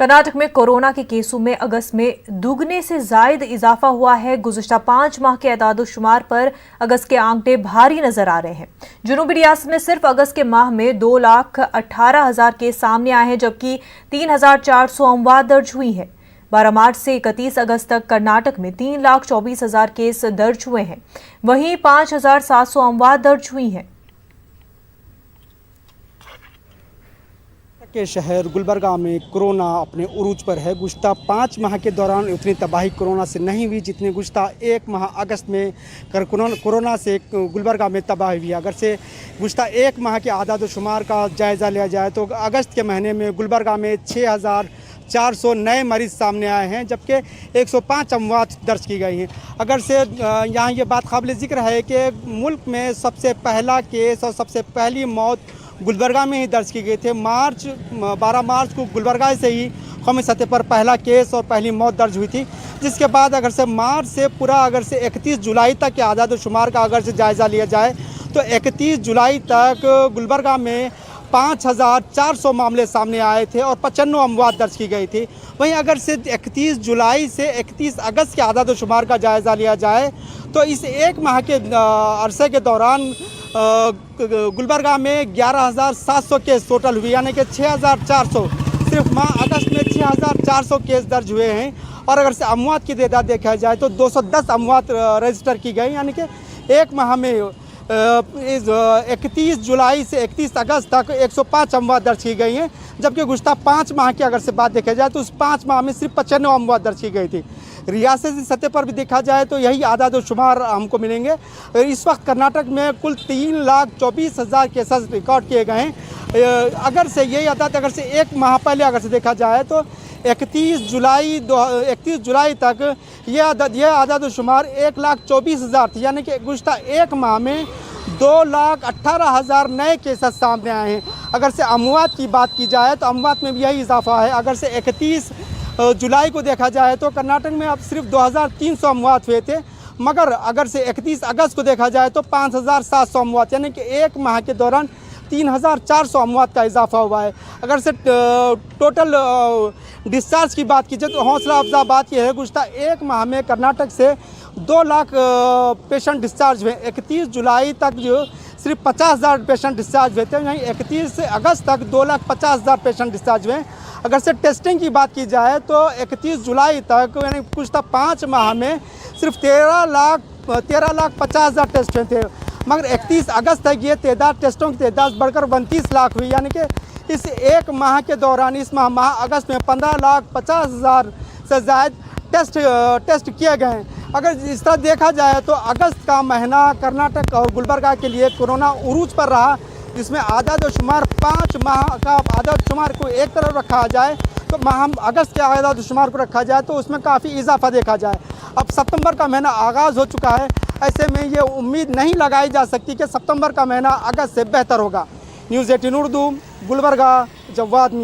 कर्नाटक में कोरोना के केसों में अगस्त में दुगने से जायद इजाफा हुआ है। गुज़िश्ता 5 माह के एदाद-ओ-शुमार पर अगस्त के आंकड़े भारी नजर आ रहे हैं। जनूबी रियासत में सिर्फ अगस्त के माह में 2,18,000 केस सामने आए हैं, जबकि 3,400 अमवात दर्ज हुई हैं। 12 मार्च से 31 अगस्त तक कर्नाटक में 3,24,000 केस दर्ज हुए हैं, वहीं 5,700 अमवात दर्ज हुई हैं। के शहर गुलबर्गा में कोरोना अपने उरूज पर है। गुज़िश्ता 5 माह के दौरान उतनी तबाही कोरोना से नहीं हुई जितनी गुज़िश्ता 1 माह अगस्त में कोरोना से गुलबर्गा में तबाही हुई। अगर से गुज़िश्ता 1 माह के आदाद-ओ-शुमार का जायज़ा लिया जाए तो अगस्त के महीने में गुलबर्गा में 6,400 नए मरीज़ सामने आए हैं, जबकि 105 अमवात दर्ज की गई हैं। अगर से यहाँ ये बात काबिल ज़िक्र है कि मुल्क में सबसे पहला केस और सबसे पहली मौत गुलबर्गा में ही दर्ज की गई थे। 12 मार्च को गुलबर्गा से ही कौमी सतह पर पहला केस और पहली मौत दर्ज हुई थी, जिसके बाद अगर से मार्च से पूरा 31 जुलाई तक के आदाद-ओ-शुमार का अगर से जायज़ा लिया जाए तो 31 जुलाई तक गुलबर्गा में 5,400 मामले सामने आए थे और 95 अमवात दर्ज की गई थी। वहीं अगर से 31 जुलाई से 31 अगस्त के आदाद-ओ-शुमार का जायज़ा लिया जाए तो इस 1 माह के अरसे के दौरान गुलबर्गा में 11,700 केस टोटल हुए, यानी कि 6,400 सिर्फ माह अगस्त में 6,400 केस दर्ज हुए हैं। और अगर से अमवात की तादाद देखा जाए तो 210 अमवात रजिस्टर की गई, यानी कि 1 माह में 31 जुलाई से 31 अगस्त तक 105 अमवात दर्ज की गई हैं, जबकि गुज़िश्ता 5 माह की अगर से बात देखा जाए तो उस 5 माह में सिर्फ 95 अमवात दर्ज की गई थी। रियासती सतह पर भी देखा जाए तो यही आदाद-ओ-शुमार हमको मिलेंगे। इस वक्त कर्नाटक में कुल 3,24,000 केसेस रिकॉर्ड किए गए हैं। अगर से यही आदाद अगर से 1 माह पहले अगर से देखा जाए तो 31 जुलाई तक ये आदाद-ओ-शुमार 1,24,000 थी, यानी कि गुज़िश्ता 1 माह में 2,18,000 नए केसेस सामने आए हैं। अगर से अमवात की बात की जाए तो अमवात में भी यही इजाफा है। अगर से 31 जुलाई को देखा जाए तो कर्नाटक में अब सिर्फ 2,300 अमवात हुए थे, मगर अगर से 31 अगस्त को देखा जाए तो 5,700 अमवात, यानी कि 1 माह के दौरान 3,400 अमवात का इजाफा हुआ है। अगर से टोटल डिस्चार्ज की बात की जाए तो हौसला अफजा बात यह है, गुज़िश्ता 1 माह में कर्नाटक से 2 लाख पेशेंट डिस्चार्ज हुए। 31 जुलाई तक जो सिर्फ 50,000 पेशेंट डिस्चार्ज हुए थे, वहीं 31 अगस्त तक 2,50,000 पेशेंट डिस्चार्ज हुए। अगर से टेस्टिंग की बात की जाए तो 31 जुलाई तक यानी गुज़िश्ता 5 माह में सिर्फ 13,50,000 टेस्ट हुए थे, मगर 31 अगस्त तक ये टेस्टों की तादाद बढ़कर 32 लाख हुई, यानी कि इस 1 माह के दौरान इस माह अगस्त में 15,50,000 से ज़्यादा टेस्ट किए गए हैं। अगर इस तरह देखा जाए तो अगस्त का महीना कर्नाटक और गुलबर्गा के लिए कोरोना उरूज पर रहा, जिसमें आदाद-ओ-शुमार 5 माह का आदाद-ओ-शुमार को एक तरफ रखा जाए तो माह अगस्त के आदाद-ओ-शुमार को रखा जाए तो उसमें काफ़ी इजाफा देखा जाए। अब सितंबर का महीना आगाज़ हो चुका है, ऐसे में ये उम्मीद नहीं लगाई जा सकती कि सितंबर का महीना अगस्त से बेहतर होगा। न्यूज़ 18 उर्दू, गुलबर्गा, जवाद।